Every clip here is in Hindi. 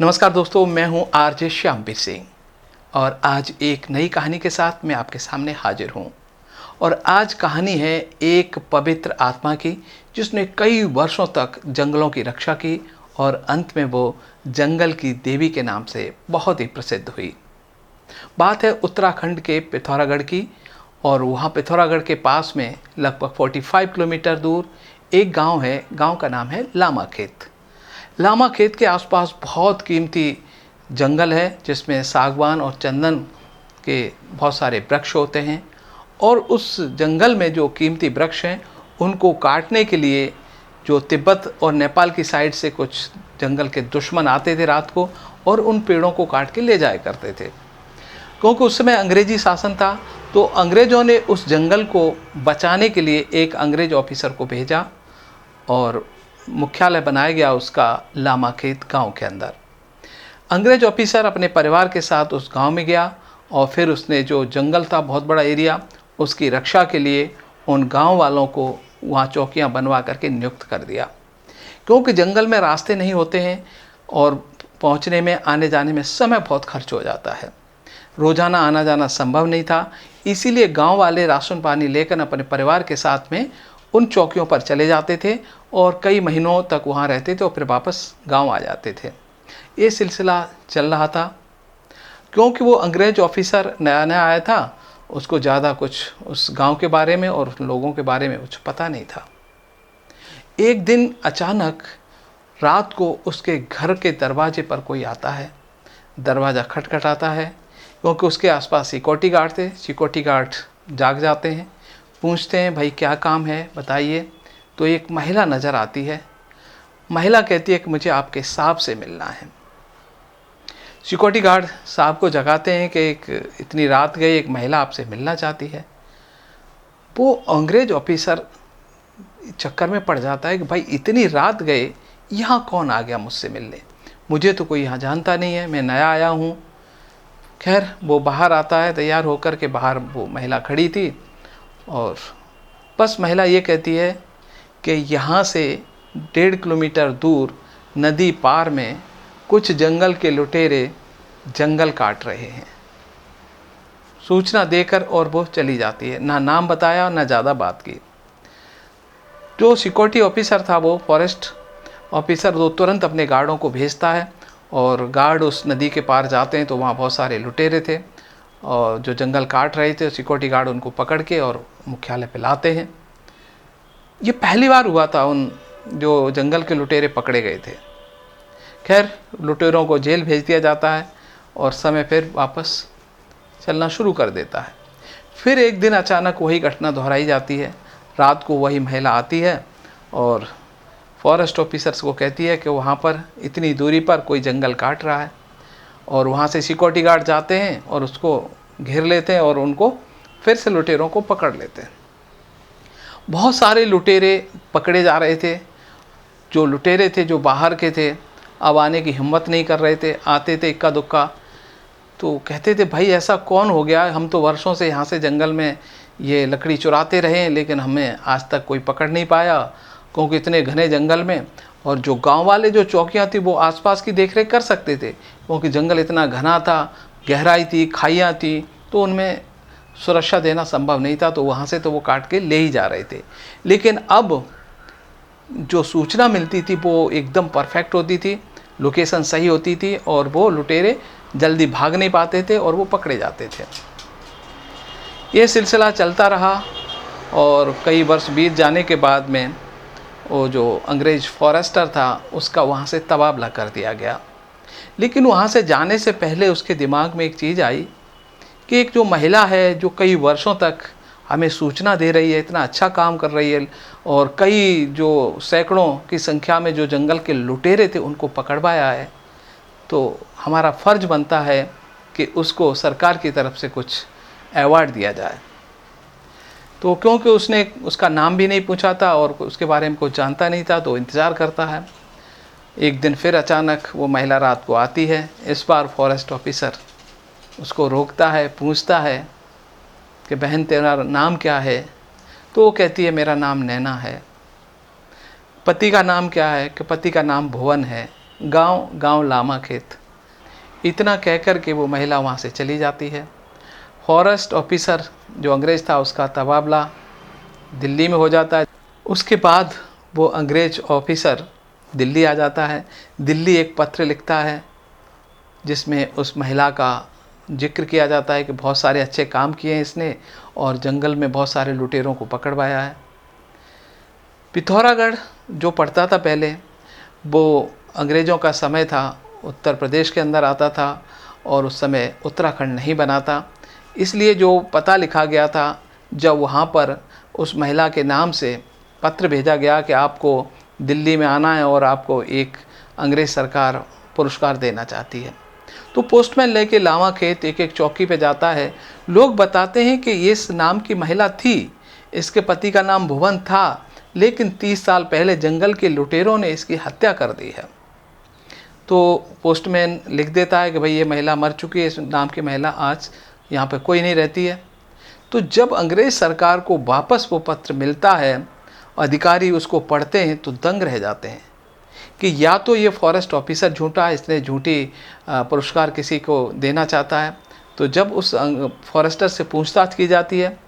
नमस्कार दोस्तों, मैं हूं आरजे श्यामवीर सिंह और आज एक नई कहानी के साथ मैं आपके सामने हाजिर हूं। और आज कहानी है एक पवित्र आत्मा की जिसने कई वर्षों तक जंगलों की रक्षा की और अंत में वो जंगल की देवी के नाम से बहुत ही प्रसिद्ध हुई। बात है उत्तराखंड के पिथौरागढ़ की। और वहाँ पिथौरागढ़ के पास में लगभग 45 किलोमीटर दूर एक गांव है। गांव का नाम है लामा खेत। लामा खेत के आसपास बहुत कीमती जंगल है जिसमें सागवान और चंदन के बहुत सारे वृक्ष होते हैं। और उस जंगल में जो कीमती वृक्ष हैं उनको काटने के लिए जो तिब्बत और नेपाल की साइड से कुछ जंगल के दुश्मन आते थे रात को और उन पेड़ों को काट के ले जाया करते थे। क्योंकि उस समय अंग्रेजी शासन था, तो अंग्रेज़ों ने उस जंगल को बचाने के लिए एक अंग्रेज ऑफिसर को भेजा और मुख्यालय बनाया गया उसका लामा खेत गाँव के अंदर। अंग्रेज ऑफिसर अपने परिवार के साथ उस गांव में गया और फिर उसने जो जंगल था बहुत बड़ा एरिया, उसकी रक्षा के लिए उन गांव वालों को वहाँ चौकियाँ बनवा करके नियुक्त कर दिया। क्योंकि जंगल में रास्ते नहीं होते हैं और पहुँचने में आने जाने में समय बहुत खर्च हो जाता है, रोज़ाना आना जाना संभव नहीं था। इसीलिए गांव वाले राशन पानी लेकर अपने परिवार के साथ में उन चौकियों पर चले जाते थे और कई महीनों तक वहाँ रहते थे और फिर वापस गांव आ जाते थे। ये सिलसिला चल रहा था। क्योंकि वो अंग्रेज ऑफिसर नया नया आया था, उसको ज़्यादा कुछ उस गांव के बारे में और लोगों के बारे में कुछ पता नहीं था। एक दिन अचानक रात को उसके घर के दरवाजे पर कोई आता है। दरवाज़ा खटखटाता है क्योंकि उसके आसपास सिक्योरिटी गार्ड थे। सिक्योरिटी गार्ड जाग जाते हैं, पूछते हैं भाई क्या काम है बताइए। तो एक महिला नज़र आती है। महिला कहती है कि मुझे आपके साहब से मिलना है। सिक्योरिटी गार्ड साहब को जगाते हैं कि एक इतनी रात गई, एक महिला आपसे मिलना चाहती है। वो अंग्रेज ऑफिसर चक्कर में पड़ जाता है कि भाई इतनी रात गए, यहाँ कौन आ गया मुझसे मिलने, मुझे तो कोई यहाँ जानता नहीं है, मैं नया आया हूँ। खैर वो बाहर आता है, तैयार होकर के बाहर वो महिला खड़ी थी और बस महिला ये कहती है कि यहाँ से 1.5 किलोमीटर दूर नदी पार में कुछ जंगल के लुटेरे जंगल काट रहे हैं। सूचना देकर और वो चली जाती है, ना नाम बताया ना ज़्यादा बात की। जो सिक्योरिटी ऑफिसर था वो फॉरेस्ट ऑफिसर वो तुरंत अपने गार्डों को भेजता है और गार्ड उस नदी के पार जाते हैं तो वहाँ बहुत सारे लुटेरे थे और जो जंगल काट रहे थे। सिक्योरिटी गार्ड उनको पकड़ के और मुख्यालय पे लाते हैं। ये पहली बार हुआ था उन जो जंगल के लुटेरे पकड़े गए थे। खैर लुटेरों को जेल भेज दिया जाता है और समय फिर वापस चलना शुरू कर देता है। फिर एक दिन अचानक वही घटना दोहराई जाती है। रात को वही महिला आती है और फॉरेस्ट ऑफिसर्स को कहती है कि वहाँ पर इतनी दूरी पर कोई जंगल काट रहा है। और वहाँ से सिक्योरिटी गार्ड जाते हैं और उसको घेर लेते हैं और उनको फिर से लुटेरों को पकड़ लेते हैं। बहुत सारे लुटेरे पकड़े जा रहे थे। जो लुटेरे थे जो बाहर के थे अब आने की हिम्मत नहीं कर रहे थे, आते थे इक्का दुक्का। तो कहते थे भाई ऐसा कौन हो गया, हम तो वर्षों से यहाँ से जंगल में ये लकड़ी चुराते रहे लेकिन हमें आज तक कोई पकड़ नहीं पाया, क्योंकि इतने घने जंगल में। और जो गांव वाले जो चौकियाँ थी वो आसपास की देखरेख कर सकते थे, क्योंकि जंगल इतना घना था, गहराई थी, खाइयाँ थी, तो उनमें सुरक्षा देना संभव नहीं था। तो वहाँ से तो वो काट के ले ही जा रहे थे। लेकिन अब जो सूचना मिलती थी वो एकदम परफेक्ट होती थी, लोकेशन सही होती थी और वो लुटेरे जल्दी भाग नहीं पाते थे और वो पकड़े जाते थे। ये सिलसिला चलता रहा और कई वर्ष बीत जाने के बाद में वो जो अंग्रेज फॉरेस्टर था उसका वहाँ से तबादला कर दिया गया। लेकिन वहाँ से जाने से पहले उसके दिमाग में एक चीज़ आई कि एक जो महिला है जो कई वर्षों तक हमें सूचना दे रही है, इतना अच्छा काम कर रही है और कई जो सैकड़ों की संख्या में जो जंगल के लुटेरे थे उनको पकड़वाया है, तो हमारा फ़र्ज बनता है कि उसको सरकार की तरफ से कुछ अवार्ड दिया जाए। तो क्योंकि उसने उसका नाम भी नहीं पूछा था और उसके बारे में कुछ जानता नहीं था तो इंतज़ार करता है। एक दिन फिर अचानक वो महिला रात को आती है। इस बार फॉरेस्ट ऑफिसर उसको रोकता है, पूछता है कि बहन तेरा नाम क्या है। तो वो कहती है मेरा नाम नैना है। पति का नाम क्या है? कि पति का नाम भुवन है। गांव गांव लामा खेत। इतना कहकर के वो महिला वहाँ से चली जाती है। फॉरेस्ट ऑफिसर जो अंग्रेज़ था उसका तबादला दिल्ली में हो जाता है। उसके बाद वो अंग्रेज ऑफिसर दिल्ली आ जाता है। दिल्ली एक पत्र लिखता है जिसमें उस महिला का जिक्र किया जाता है कि बहुत सारे अच्छे काम किए हैं इसने और जंगल में बहुत सारे लुटेरों को पकड़वाया है। पिथौरागढ़ जो पड़ता था पहले, वो अंग्रेज़ों का समय था, उत्तर प्रदेश के अंदर आता था और उस समय उत्तराखंड नहीं बना था। इसलिए जो पता लिखा गया था, जब वहाँ पर उस महिला के नाम से पत्र भेजा गया कि आपको दिल्ली में आना है और आपको एक अंग्रेज़ सरकार पुरस्कार देना चाहती है, तो पोस्टमैन लेके लामा खेत एक एक चौकी पे जाता है। लोग बताते हैं कि इस नाम की महिला थी, इसके पति का नाम भुवन था, लेकिन 30 साल पहले जंगल के लुटेरों ने इसकी हत्या कर दी है। तो पोस्टमैन लिख देता है कि भाई ये महिला मर चुकी है, इस नाम की महिला आज यहाँ पे कोई नहीं रहती है। तो जब अंग्रेज़ सरकार को वापस वो पत्र मिलता है, अधिकारी उसको पढ़ते हैं तो दंग रह जाते हैं कि या तो ये फॉरेस्ट ऑफिसर झूठा है, इसने झूठी पुरस्कार किसी को देना चाहता है। तो जब उस फॉरेस्टर से पूछताछ की जाती है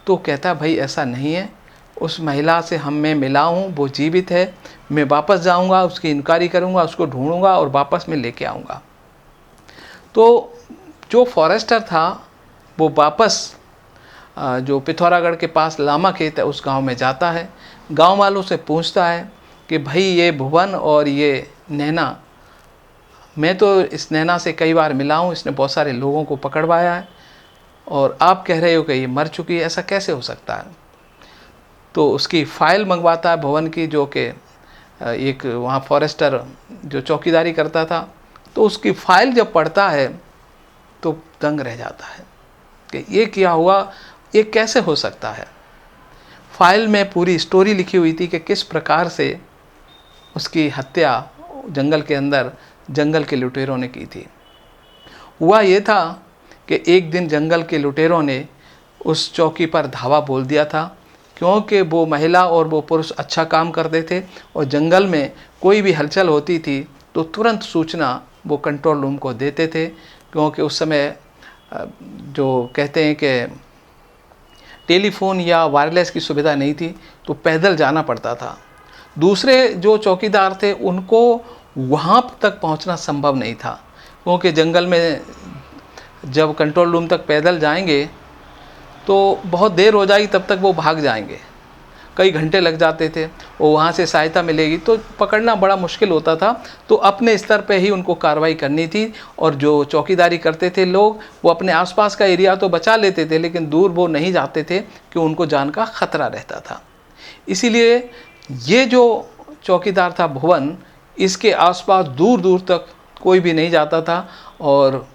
तो कहता है भाई ऐसा नहीं है, उस महिला से मैं मिला हूँ, वो जीवित है, मैं वापस जाऊँगा, उसकी इंक्वायरी करूँगा, उसको ढूंढूंगा और वापस मैं लेके आऊँगा। तो जो फॉरेस्टर था वो वापस जो पिथौरागढ़ के पास लामा खेत है उस गांव में जाता है। गांव वालों से पूछता है कि भाई ये भुवन और ये नैना, मैं तो इस नैना से कई बार मिला हूँ, इसने बहुत सारे लोगों को पकड़वाया है और आप कह रहे हो कि ये मर चुकी है, ऐसा कैसे हो सकता है। तो उसकी फ़ाइल मंगवाता है भुवन की, जो कि एक वहाँ फॉरेस्टर जो चौकीदारी करता था। तो उसकी फ़ाइल जब पढ़ता है तो दंग रह जाता है कि ये क्या हुआ, ये कैसे हो सकता है। फाइल में पूरी स्टोरी लिखी हुई थी कि किस प्रकार से उसकी हत्या जंगल के अंदर जंगल के लुटेरों ने की थी। हुआ ये था कि एक दिन जंगल के लुटेरों ने उस चौकी पर धावा बोल दिया था, क्योंकि वो महिला और वो पुरुष अच्छा काम करते थे और जंगल में कोई भी हलचल होती थी तो तुरंत सूचना वो कंट्रोल रूम को देते थे। क्योंकि उस समय जो कहते हैं कि टेलीफोन या वायरलेस की सुविधा नहीं थी, तो पैदल जाना पड़ता था। दूसरे जो चौकीदार थे उनको वहाँ तक पहुँचना संभव नहीं था, क्योंकि जंगल में जब कंट्रोल रूम तक पैदल जाएंगे तो बहुत देर हो जाएगी, तब तक वो भाग जाएंगे, कई घंटे लग जाते थे और वहाँ से सहायता मिलेगी तो पकड़ना बड़ा मुश्किल होता था। तो अपने स्तर पे ही उनको कार्रवाई करनी थी और जो चौकीदारी करते थे लोग, वो अपने आसपास का एरिया तो बचा लेते थे, लेकिन दूर वो नहीं जाते थे कि उनको जान का खतरा रहता था। इसीलिए ये जो चौकीदार था भुवन, इसके आसपास दूर दूर तक कोई भी नहीं जाता था और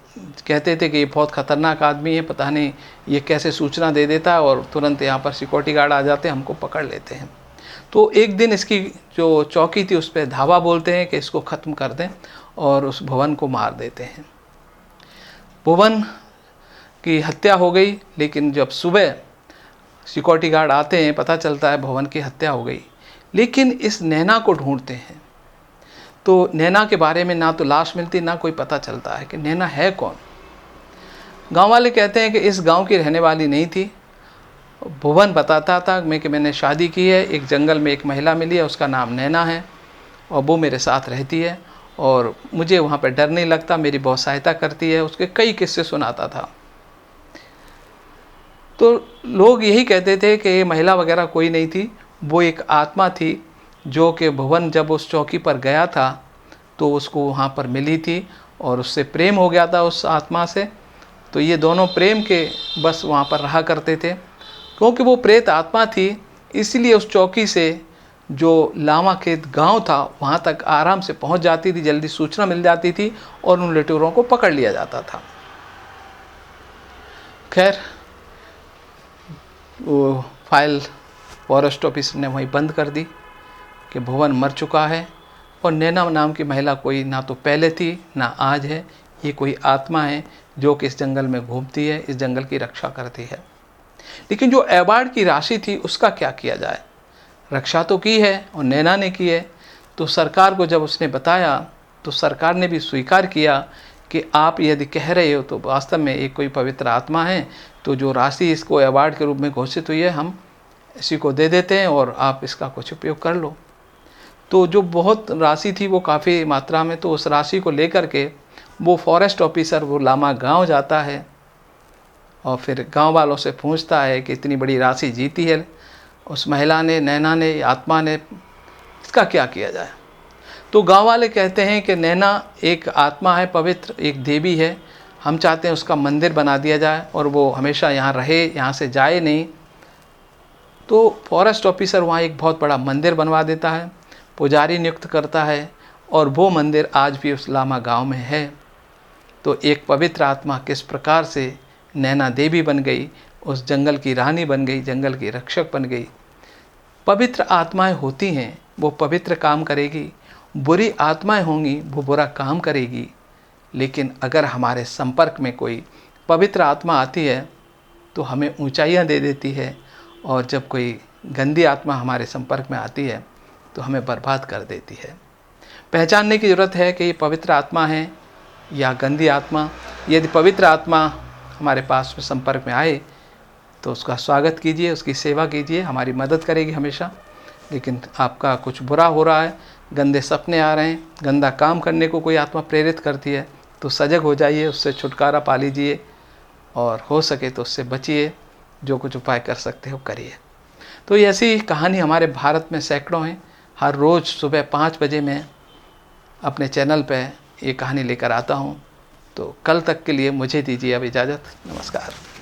कहते थे कि ये बहुत ख़तरनाक आदमी है, पता नहीं ये कैसे सूचना दे देता है और तुरंत यहाँ पर सिक्योरिटी गार्ड आ जाते हैं, हमको पकड़ लेते हैं। तो एक दिन इसकी जो चौकी थी उस पर धावा बोलते हैं कि इसको ख़त्म कर दें और उस भुवन को मार देते हैं। भुवन की हत्या हो गई, लेकिन जब सुबह सिक्योरिटी गार्ड आते हैं, पता चलता है भुवन की हत्या हो गई। लेकिन इस नैना को ढूंढते हैं तो नैना के बारे में ना तो लाश मिलती, ना कोई पता चलता है कि नैना है कौन। गांव वाले कहते हैं कि इस गांव की रहने वाली नहीं थी। भुवन बताता था कि मैंने शादी की है, एक जंगल में एक महिला मिली है, उसका नाम नैना है और वो मेरे साथ रहती है और मुझे वहाँ पर डर नहीं लगता, मेरी बहुत सहायता करती है। उसके कई किस्से सुनाता था। तो लोग यही कहते थे कि ये महिला वगैरह कोई नहीं थी, वो एक आत्मा थी जो कि भुवन जब उस चौकी पर गया था तो उसको वहाँ पर मिली थी और उससे प्रेम हो गया था उस आत्मा से। तो ये दोनों प्रेम के बस वहाँ पर रहा करते थे। क्योंकि वो प्रेत आत्मा थी, इसलिए उस चौकी से जो लामा खेत गांव था वहाँ तक आराम से पहुँच जाती थी, जल्दी सूचना मिल जाती थी और उन लुटेरों को पकड़ लिया जाता था। खैर, वो फाइल फॉरेस्ट ऑफिस ने वहीं बंद कर दी कि भुवन मर चुका है और नैना नाम की महिला कोई ना तो पहले थी ना आज है, ये कोई आत्मा है जो कि इस जंगल में घूमती है, इस जंगल की रक्षा करती है। लेकिन जो अवार्ड की राशि थी उसका क्या किया जाए। रक्षा तो की है और नैना ने की है, तो सरकार को जब उसने बताया तो सरकार ने भी स्वीकार किया कि आप यदि कह रहे हो तो वास्तव में एक कोई पवित्र आत्मा है, तो जो राशि इसको अवार्ड के रूप में घोषित हुई है हम इसी को दे देते हैं और आप इसका कुछ उपयोग कर लो। तो जो बहुत राशि थी वो काफ़ी मात्रा में, तो उस राशि को लेकर के वो फॉरेस्ट ऑफिसर वो लामा गांव जाता है और फिर गांव वालों से पूछता है कि इतनी बड़ी राशि जीती है उस महिला ने, नैना ने, आत्मा ने, इसका क्या किया जाए। तो गांव वाले कहते हैं कि नैना एक आत्मा है, पवित्र एक देवी है, हम चाहते हैं उसका मंदिर बना दिया जाए और वो हमेशा यहाँ रहे, यहाँ से जाए नहीं। तो फॉरेस्ट ऑफिसर वहाँ एक बहुत बड़ा मंदिर बनवा देता है, पुजारी नियुक्त करता है और वो मंदिर आज भी उस लामा गांव में है। तो एक पवित्र आत्मा किस प्रकार से नैना देवी बन गई, उस जंगल की रानी बन गई, जंगल की रक्षक बन गई। पवित्र आत्माएं होती हैं वो पवित्र काम करेगी, बुरी आत्माएं होंगी वो बुरा काम करेगी। लेकिन अगर हमारे संपर्क में कोई पवित्र आत्मा आती है तो हमें ऊंचाइयां दे देती है, और जब कोई गंदी आत्मा हमारे संपर्क में आती है तो हमें बर्बाद कर देती है। पहचानने की ज़रूरत है कि ये पवित्र आत्मा है या गंदी आत्मा। यदि पवित्र आत्मा हमारे पास में संपर्क में आए तो उसका स्वागत कीजिए, उसकी सेवा कीजिए, हमारी मदद करेगी हमेशा। लेकिन आपका कुछ बुरा हो रहा है, गंदे सपने आ रहे हैं, गंदा काम करने को कोई आत्मा प्रेरित करती है, तो सजग हो जाइए, उससे छुटकारा पा लीजिए और हो सके तो उससे बचिए। जो कुछ उपाय कर सकते हो करिए। तो ऐसी कहानी हमारे भारत में सैकड़ों हैं। हर रोज़ सुबह 5 बजे मैं अपने चैनल पे ये कहानी लेकर आता हूँ। तो कल तक के लिए मुझे दीजिए अब इजाज़त। नमस्कार।